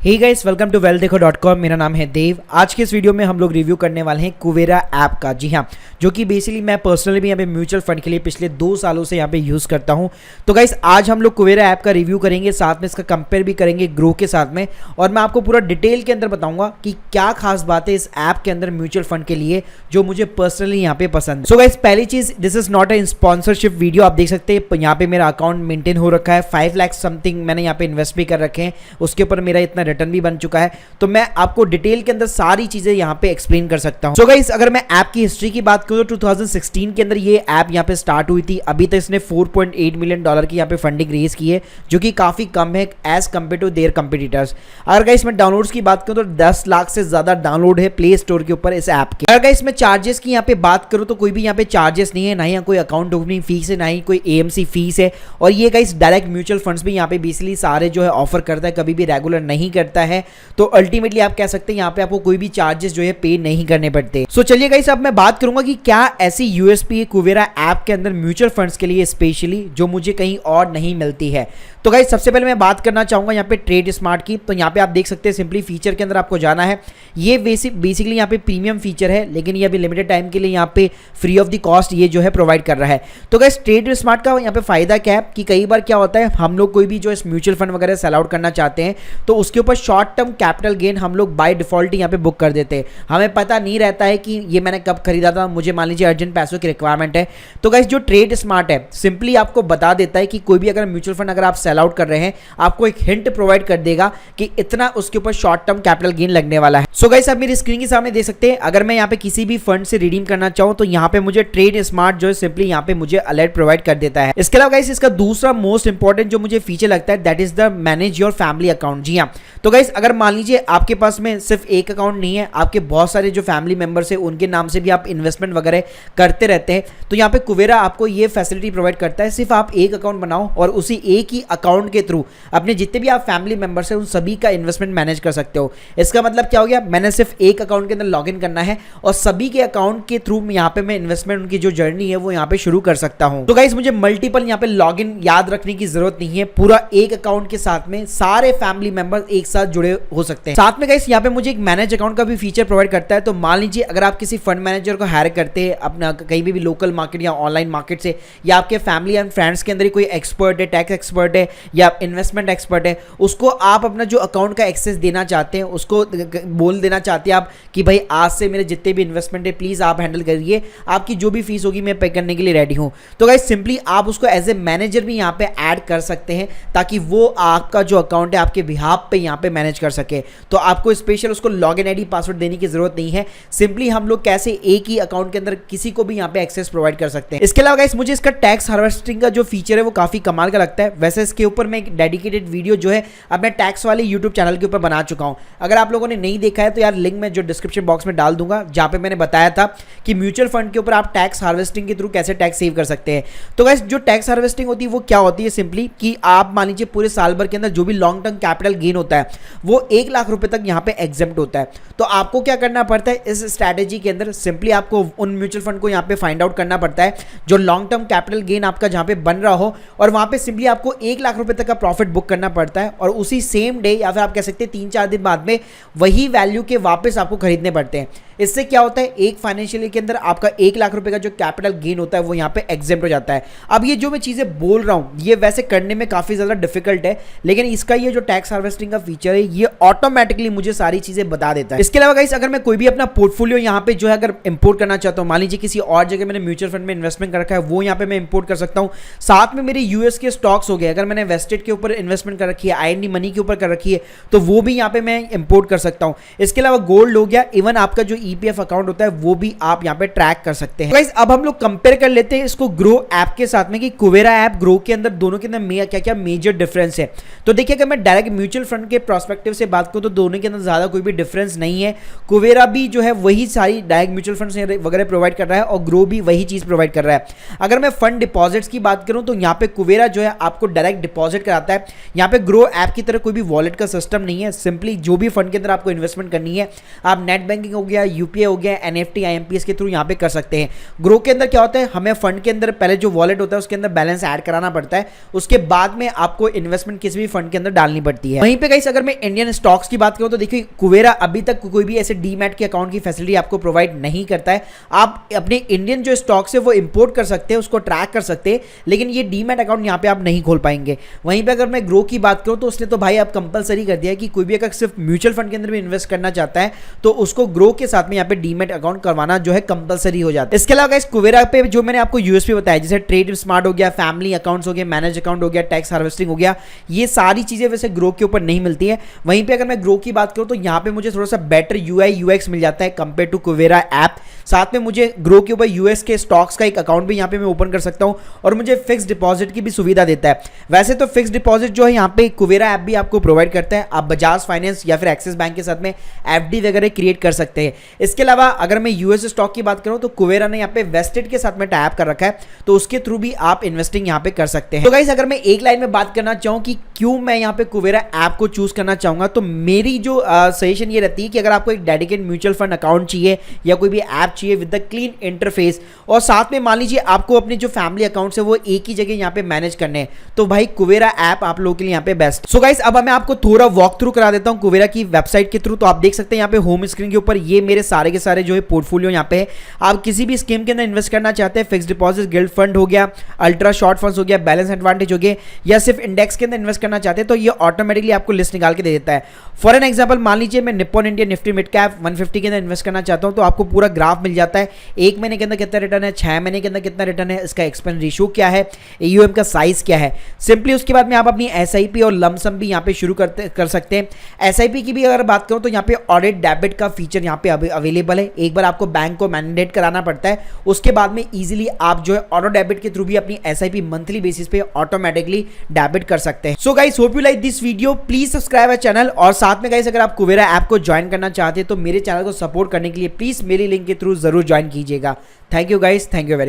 Hey guys, welcome to wealthदेखो.com। मेरा नाम है देव। आज के इस वीडियो में हम लोग रिव्यू करने वाले हैं कुवेरा ऐप का। जी हाँ, जो कि बेसिकली मैं पर्सनली भी यहाँ पे म्यूचुअल फंड के लिए पिछले 2 सालों से यहाँ पे यूज़ करता हूँ। तो गाइस आज हम लोग कुवेरा ऐप का रिव्यू करेंगे, साथ में इसका कंपेयर भी करेंगे ग्रो के साथ में, और मैं आपको पूरा डिटेल के अंदर बताऊंगा कि क्या खास बात है इस ऐप के अंदर म्यूचुअल फंड के लिए जो मुझे पर्सनली यहाँ पे पसंद है। सो गाइस पहली चीज़, this is not a sponsorship video. आप देख सकते हैं यहाँ पे मेरा अकाउंट मेंटेन हो रखा है, 5 लाख समथिंग मैंने यहाँ पे इन्वेस्ट भी कर रखे हैं, उसके ऊपर मेरा इतना रिटर्न भी बन चुका है। तो मैं आपको डिटेल के अंदर सारी चीजें यहाँ पे एक्सप्लेन कर सकता हूँ। सो गाइस अगर मैं ऐप की हिस्ट्री की बात करूँ तो 2016 के अंदर ये ऐप यहाँ पे स्टार्ट हुई थी। अभी तक इसने $4.8 मिलियन की यहाँ पे फंडिंग रेज की है, जो कि काफी कम है as compared to their competitors. अगर गाइस मैं डाउनलोड्स की बात करूँ तो 10 लाख से ज्यादा डाउनलोड है प्ले स्टोर के ऊपर इस ऐप के। अगर गाइस मैं चार्जेस की यहाँ पे बात करूँ तो कोई भी यहाँ पे चार्जेस नहीं है, ना ही कोई अकाउंट ओपनिंग फीस है, ना ही कोई AMC फीस है। और ये गाइस डायरेक्ट म्यूचुअल फंड्स भी यहाँ पे बेसिकली सारे जो है ऑफर करता है, कभी भी रेगुलर नहीं करता है। तो अल्टीमेटली आप कह सकते हैं यहाँ पे आपको कोई भी चार्जेस जो है पे नहीं करने पड़ते। सो चलिए गाइस अब मैं बात करूंगा कि क्या ऐसी USP है कुवेरा ऐप के अंदर म्यूचुअल फंड्स के लिए स्पेशली, जो मुझे कहीं और नहीं मिलती है। तो गाइस सबसे पहले मैं बात करना चाहूंगा यहाँ पे ट्रेड स्मार्ट की। तो यहाँ पे आप देख सकते हैं सिंपली फीचर के अंदर आपको जाना है। ये बेसिकली यहाँ पे प्रीमियम फीचर है, लेकिन ये अभी लिमिटेड टाइम के लिए यहाँ पे फ्री ऑफ द कॉस्ट ये जो है प्रोवाइड कर रहा है। तो गाइस ट्रेड स्मार्ट का यहाँ पे फायदा क्या है कि कई बार क्या होता है, हम लोग कोई भी जो म्यूचुअल फंड वगैरह सेल आउट करना चाहते हैं तो उसके ऊपर शॉर्ट टर्म कैपिटल गेन हम लोग बाय डिफॉल्ट यहाँ पे बुक कर देते हैं। हमें पता नहीं रहता है कि ये मैंने कब खरीदा था, मुझे मान लीजिए अर्जेंट पैसों की रिक्वायरमेंट है। तो गाइस जो ट्रेड स्मार्ट है सिंपली आपको बता देता है कि कोई भी अगर म्यूचुअल फंड अगर आप सेल आउट कर रहे हैं, आपको एक हिंट प्रोवाइड कर देगा कि इतना उसके ऊपर शॉर्ट टर्म कैपिटल गेन लगने वाला है। सो गाइस आप मेरी स्क्रीन के सामने देख सकते हैं, अगर मैं यहाँ पे किसी भी फंड से रिडीम करना चाहूँ तो यहाँ पे मुझे ट्रेड स्मार्ट जो है सिंपली यहाँ पे मुझे अलर्ट प्रोवाइड कर देता है। इसके अलावा गाइस इसका दूसरा मोस्ट इंपॉर्टेंट जो मुझे फीचर लगता है that is the manage your family account. जी हाँ, तो गाइस अगर मान लीजिए आपके पास में सिर्फ एक अकाउंट नहीं है, आपके बहुत सारे जो फैमिली मेंबर्स है उनके नाम से भी आप इन्वेस्टमेंट वगैरह करते रहते हैं, तो यहाँ पे कुवेरा आपको ये फैसिलिटी प्रोवाइड करता है। सिर्फ आप एक अकाउंट बनाओ और उसी एक ही अकाउंट के थ्रू अपने जितने भी आप फैमिली मेंबर्स हैं उन सभी का इन्वेस्टमेंट मैनेज कर सकते हो। इसका मतलब क्या हो गया, मैंने सिर्फ एक अकाउंट के अंदर लॉग इन करना है और सभी के अकाउंट के थ्रू यहाँ पे मैं इन्वेस्टमेंट उनकी जो जर्नी है वो यहाँ पे शुरू कर सकता हूँ। तो गाइस मुझे मल्टीपल यहाँ पे लॉग इन याद रखने की जरूरत नहीं है, पूरा एक अकाउंट के साथ में सारे फैमिली मेंबर एक साथ जुड़े हो सकते हैं। साथ में गाइस यहाँ पे मुझे एक मैनेज अकाउंट का भी फीचर प्रोवाइड करता है। तो मान लीजिए अगर आप किसी फंड मैनेजर को हायर करते हैं अपना कहीं भी लोकल मार्केट या ऑनलाइन मार्केट से, या आपके फैमिली एंड फ्रेंड्स के अंदर कोई एक्सपर्ट है, टैक्स एक्सपर्ट है या इन्वेस्टमेंट एक्सपर्ट है, उसको आप अपना जो अकाउंट का एक्सेस देना चाहते हैं, उसको बोल देना चाहते हैं आप कि भाई आज से मेरे जितने भी इन्वेस्टमेंट है प्लीज आप हैंडल करिए, आपकी जो भी फीस होगी मैं पे करने के लिए रेडी हूं। तो गाइस सिंपली आप उसको एज ए मैनेजर भी यहाँ पे ऐड कर सकते हैं ताकि वो आपका जो अकाउंट है आपके बिहाफ पे यहाँ पे मैनेज कर सके। तो आपको स्पेशल उसको लॉग इन ID पासवर्ड देने की जरूरत नहीं है, सिंपली हम लोग कैसे एक ही अकाउंट के अंदर किसी को भी यहाँ पे एक्सेस प्रोवाइड कर सकते हैं। इसके अलावा गाइस मुझे इसका टैक्स हार्वेस्टिंग का जो फीचर है वो काफी कमाल का लगता है। वैसे इसके ऊपर मैं एक डेडिकेटेड वीडियो जो है अपने टैक्स वाले यूट्यूब चैनल के ऊपर बना चुका हूं। अगर आप लोगों ने नहीं देखा है तो यार लिंक मैं जो डिस्क्रिप्शन बॉक्स में डाल दूंगा, जहां पे मैंने बताया था कि म्यूचुअल फंड के ऊपर आप टैक्स हार्वेस्टिंग के थ्रू कैसे टैक्स सेव कर सकते हैं। तो गाइस जो टैक्स हार्वेस्टिंग होती है वो क्या होती है, सिंपली कि आप मान लीजिए पूरे साल भर के अंदर जो भी लॉन्ग टर्म कैपिटल गेन होता है वो 1 लाख रुपए तक यहाँ पे एग्जेम्प्ट होता है। तो आपको क्या करना पड़ता है इस स्ट्रैटेजी के अंदर, सिंपली आपको उन म्यूचुअल फंड को यहाँ पे फाइंड आउट करना पड़ता है जो लॉन्ग टर्म कैपिटल गेन आपका जहाँ पे बन रहा हो, और वहां पे सिंपली आपको 1 लाख रुपए तक का प्रॉफिट बुक करना पड़ता है, और उसी सेम डे या फिर आप कह सकते हैं 3-4 दिन बाद में वही वैल्यू के वापस आपको खरीदने पड़ते हैं। इससे क्या होता है, एक फाइनेंशियल ईयर के अंदर आपका 1 लाख रुपए का जो कैपिटल गेन होता है वो यहाँ पे एग्जेम्प्ट हो जाता है। अब ये जो मैं चीजें बोल रहा हूँ ये वैसे करने में काफी ज्यादा डिफिकल्ट है, लेकिन इसका ये जो टैक्स हार्वेस्टिंग का फीचर है ये ऑटोमेटिकली मुझे सारी चीजें बता देता है। इसके अलावा गाइस अगर मैं कोई भी अपना पोर्टफोलियो यहाँ पे जो है अगर इंपोर्ट करना चाहता हूँ, मान लीजिए किसी और जगह मैंने म्यूचुअल फंड में इन्वेस्टमेंट कर रखा है वो यहाँ पे मैं इंपोर्ट कर सकता हूँ। साथ में मेरे US के स्टॉक्स हो गए, अगर मैंने वेस्टेड के ऊपर इन्वेस्टमेंट कर रखी है, IND मनी के ऊपर कर रखी है, तो वो भी यहाँ पे मैं इंपोर्ट कर सकता हूँ। इसके अलावा गोल्ड हो गया, इवन आपका जो EPF अकाउंट होता है वो भी आप यहाँ पे ट्रैक कर सकते हैं। गाइस अब हम लोग कंपेयर कर लेते हैं इसको ग्रो ऐप के साथ में कि कुवेरा ऐप ग्रो के अंदर दोनों के अंदर क्या क्या मेजर डिफरेंस है। तो देखिए अगर मैं डायरेक्ट म्यूचुअल फंड के प्रोस्पेक्टिव से बात करूं तो दोनों के अंदर ज्यादा कोई भी डिफरेंस नहीं है। कुवेरा भी जो है वही सारी डायरेक्ट म्यूचुअल फंड वगैरह प्रोवाइड कर रहा है और ग्रो भी वही चीज प्रोवाइड कर रहा है। अगर मैं फंड डिपॉजिट्स की बात करूं तो यहाँ पे कुवेरा जो है आपको डायरेक्ट डिपॉजिट कराता है। यहाँ पे ग्रो ऐप की तरह कोई भी वॉलेट का सिस्टम नहीं है, सिंपली जो भी फंड के अंदर आपको इन्वेस्टमेंट करनी है आप नेट बैंकिंग हो गया, UPI हो गया, NFT IMPS के थ्रू यहाँ पे कर सकते हैं। ग्रो के अंदर क्या होता है, हमें फंड के अंदर पहले जो वॉलेट होता है उसके अंदर बैलेंस ऐड कराना पड़ता है, उसके बाद में आपको इन्वेस्टमेंट किसी भी फंड के अंदर डालनी पड़ती है। वहीं पे गाइस अगर मैं इंडियन स्टॉक्स की बात करूं तो देखिए कुवेरा अभी तक कोई भी ऐसे डीमैट के अकाउंट की फैसिलिटी आपको प्रोवाइड नहीं करता है। आप अपने इंडियन जो स्टॉक्स है वो इंपोर्ट कर सकते हैं, उसको ट्रैक कर सकते हैं, लेकिन ये डीमैट अकाउंट यहाँ पे आप नहीं खोल पाएंगे। वहीं पे अगर मैं ग्रो की बात करूं तो उसने तो भाई अब कंपलसरी कर दिया है कि कोई भी अगर सिर्फ म्यूचुअल फंड के अंदर भी इन्वेस्ट करना चाहता है तो उसको ग्रो के साथ में यहाँ पे डीमैट अकाउंट करवाना जो है कंपलसरी हो जाता है। इसके अलावा इस कुवेरा पे जो मैंने आपको यूएसपी बताया, जैसे ट्रेड स्मार्ट हो गया, फैमिली अकाउंट्स हो गया, मैनेज अकाउंट हो गया, टैक्स हार्वेस्टिंग हो गया, ये सारी चीजें वैसे ग्रो के ऊपर नहीं मिलती है। वहीं पे अगर मैं ग्रो की बात करूं तो यहाँ पे मुझे थोड़ा सा बेटर यूआई यूएक्स मिल जाता है कंपेयर टू कुवेरा ऐप। साथ में मुझे ग्रो के ऊपर यूएस के स्टॉक्स का एक अकाउंट भी यहाँ पे मैं ओपन कर सकता हूँ और मुझे फिक्स डिपॉजिट की भी सुविधा देता है। वैसे तो फिक्स डिपॉजिट जो है यहाँ पे कुवेरा ऐप भी आपको प्रोवाइड करता है। आप बजाज फाइनेंस या फिर एक्सिस बैंक के साथ में एफडी वगैरह क्रिएट कर सकते हैं। इसके अलावा अगर मैं यूएस स्टॉक की बात करूं तो कुवेरा ने यहाँ पे वेस्टेड के साथ में टाइप कर रखा है, तो उसके थ्रू भी आप इन्वेस्टिंग यहाँ पे कर सकते हैं। तो गाइस अगर मैं एक लाइन में बात करना चाहूँ कि क्यों मैं यहाँ पे कुवेरा ऐप को चूज करना चाहूंगा, तो मेरी जो सजेशन ये रहती है कि अगर आपको एक डेडिकेटेड म्यूचुअल फंड अकाउंट चाहिए या कोई भी ऐप चाहिए विद द क्लीन इंटरफेस, और साथ में मान लीजिए आपको अपने जो फैमिली अकाउंट्स है वो एक ही जगह यहाँ पे मैनेज करने हैं, तो भाई कुवेरा ऐप आप लोगों के लिए यहाँ पे बेस्ट। सो गाइस अब मैं आपको थोड़ा वॉक थ्रू करा देता हूँ कुवेरा की वेबसाइट के थ्रू। तो आप देख सकते हैं यहाँ पे होम स्क्रीन के ऊपर ये मेरे सारे के सारे जो है पोर्टफोलियो यहाँ पे है। आप किसी भी स्कीम के अंदर इन्वेस्ट करना चाहते हैं, फिक्स डिपॉजिट, गिल्ड फंड हो गया, अल्ट्रा शॉर्ट फंड्स हो गया, बैलेंस एडवांटेज हो गया, या सिर्फ इंडेक्स के अंदर इन्वेस्ट करना चाहते हैं, तो ये ऑटोमेटिकली आपको लिस्ट निकाल के दे देता है। फॉर एन एग्जांपल मान लीजिए मैं Nippon India Nifty mid cap 150 के अंदर इन्वेस्ट करना चाहता हूं, तो आपको पूरा ग्राफ मिल जाता है। एक महीने के अंदर कितना रिटर्न है, 6 महीने के अंदर कितना रिटर्न है, इसका एक्सपेंस रेशियो क्या है, एयूएम का साइज क्या है। सिंपली उसके बाद में आप अपनी एसआईपी और लमसम भी यहाँ पे शुरू कर सकते हैं। एसआईपी की भी अगर बात करूं तो यहाँ पे ऑडिट डेबिट का फीचर यहाँ पे अवेलेबल है। एक बार आपको बैंक को मैंडेट कराना पड़ता है, उसके बाद में इजीली आप जो है ऑटो डेबिट के थ्रू भी अपनी एसआईपी मंथली बेसिस पे ऑटोमेटिकली डेबिट कर सकते हैं। So guys hope you like this video, please subscribe our channel. और साथ में गाइस अगर आप कुवेरा ऐप को ज्वाइन करना चाहते हैं तो मेरे चैनल को सपोर्ट करने के लिए प्लीज मेरी लिंक के थ्रू जरूर ज्वाइन कीजिएगा। Thank you guys, thank you very